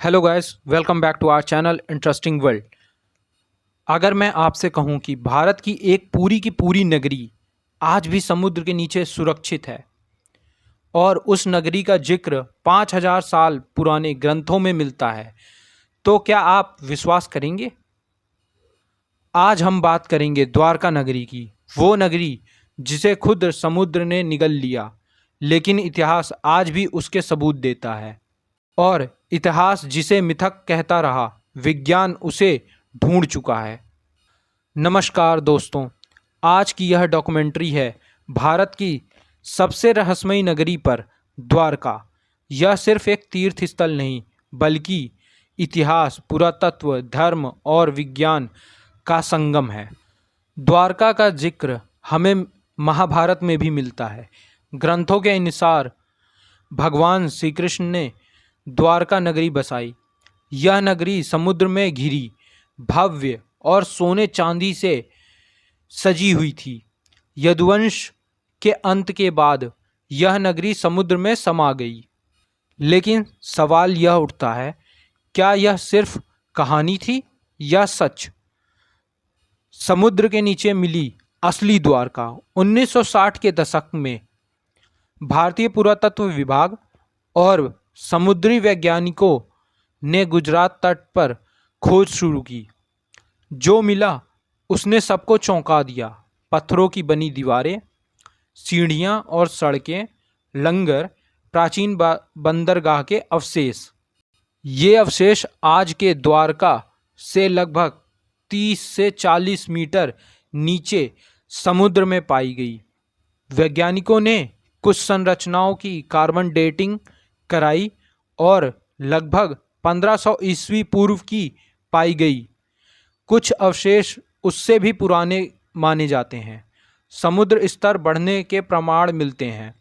Hello guys, welcome back to our channel interesting world. अगर मैं आपसे कहूं कि भारत की एक पूरी की पूरी नगरी आज भी समुद्र के नीचे सुरक्षित है और उस नगरी का जिक्र 5000 साल पुराने ग्रंथों में मिलता है, तो क्या आप विश्वास करेंगे? आज हम बात करेंगे द्वारका नगरी की, वो नगरी जिसे खुद समुद्र ने निगल लिया, लेकिन इतिहास आज भी उसके सबूत देता है। और इतिहास जिसे मिथक कहता रहा, विज्ञान उसे ढूंढ चुका है। नमस्कार दोस्तों, आज की यह डॉक्यूमेंट्री है भारत की सबसे रहस्यमयी नगरी पर, द्वारका। यह सिर्फ एक तीर्थ स्थल नहीं, बल्कि इतिहास, पुरातत्व, धर्म और विज्ञान का संगम है। द्वारका का जिक्र हमें महाभारत में भी मिलता है। ग्रंथों के अनुसार भगवान श्री कृष्ण ने द्वारका नगरी बसाई। यह नगरी समुद्र में घिरी, भव्य और सोने चांदी से सजी हुई थी। यदुवंश के अंत के बाद यह नगरी समुद्र में समा गई। लेकिन सवाल यह उठता है, क्या यह सिर्फ कहानी थी या सच? समुद्र के नीचे मिली असली द्वारका। 1960 के दशक में भारतीय पुरातत्व विभाग और समुद्री वैज्ञानिकों ने गुजरात तट पर खोज शुरू की। जो मिला उसने सबको चौंका दिया। पत्थरों की बनी दीवारें, सीढ़ियां और सड़कें, लंगर, प्राचीन बंदरगाह के अवशेष। ये अवशेष आज के द्वारका से लगभग 30 से 40 मीटर नीचे समुद्र में पाई गई। वैज्ञानिकों ने कुछ संरचनाओं की कार्बन डेटिंग कराई और लगभग 1500 ईस्वी पूर्व की पाई गई। कुछ अवशेष उससे भी पुराने माने जाते हैं। समुद्र स्तर बढ़ने के प्रमाण मिलते हैं,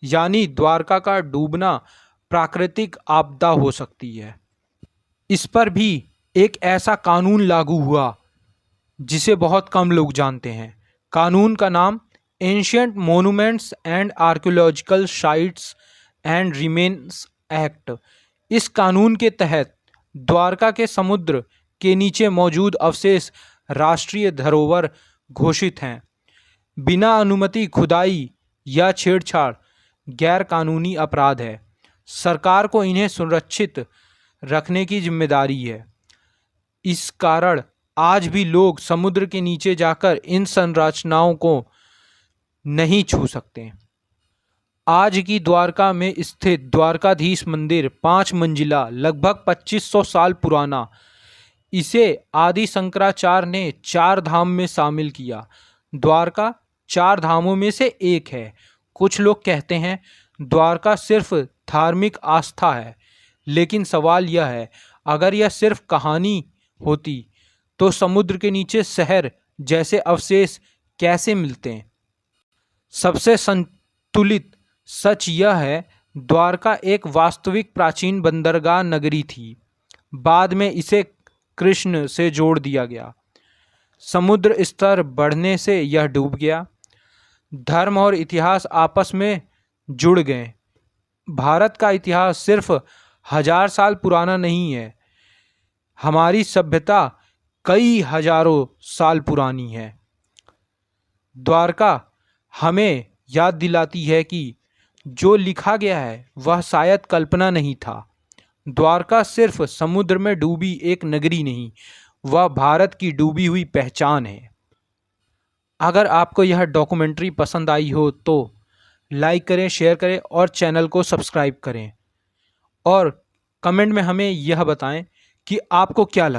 यानी द्वारका का डूबना प्राकृतिक आपदा हो सकती है। इस पर भी एक ऐसा कानून लागू हुआ जिसे बहुत कम लोग जानते हैं। कानून का नाम ancient monuments and archaeological sites and remains act. इस कानून के तहत द्वारका के समुद्र के नीचे मौजूद अवशेष राष्ट्रीय धरोहर घोषित हैं। बिना अनुमति खुदाई या छेड़छाड़ गैर कानूनी अपराध है। सरकार को इन्हें सुरक्षित रखने की जिम्मेदारी है। इस कारण आज भी लोग समुद्र के नीचे जाकर इन संरचनाओं को नहीं छू सकते। आज की द्वारका में स्थित द्वारकाधीश मंदिर 5 मंजिला, लगभग 2500 साल पुराना। इसे आदि शंकराचार्य ने 4 धाम में शामिल किया। द्वारका 4 धामों में से एक है। कुछ लोग कहते हैं द्वारका सिर्फ धार्मिक आस्था है, लेकिन सवाल यह है, अगर यह सिर्फ कहानी होती तो समुद्र के नीचे शहर जैसे अवशेष कैसे मिलते हैं? सबसे संतुलित सच यह है, द्वारका एक वास्तविक प्राचीन बंदरगाह नगरी थी। बाद में इसे कृष्ण से जोड़ दिया गया। समुद्र स्तर बढ़ने से यह डूब गया। धर्म और इतिहास आपस में जुड़ गए। भारत का इतिहास सिर्फ 1000 साल पुराना नहीं है, हमारी सभ्यता कई हजारों साल पुरानी है। द्वारका हमें याद दिलाती है कि जो लिखा गया है वह शायद कल्पना नहीं था। द्वारका सिर्फ समुद्र में डूबी एक नगरी नहीं, वह भारत की डूबी हुई पहचान है। अगर आपको यह डॉक्यूमेंट्री पसंद आई हो तो लाइक करें, शेयर करें और चैनल को सब्सक्राइब करें। और कमेंट में हमें यह बताएं कि आपको क्या लगता है।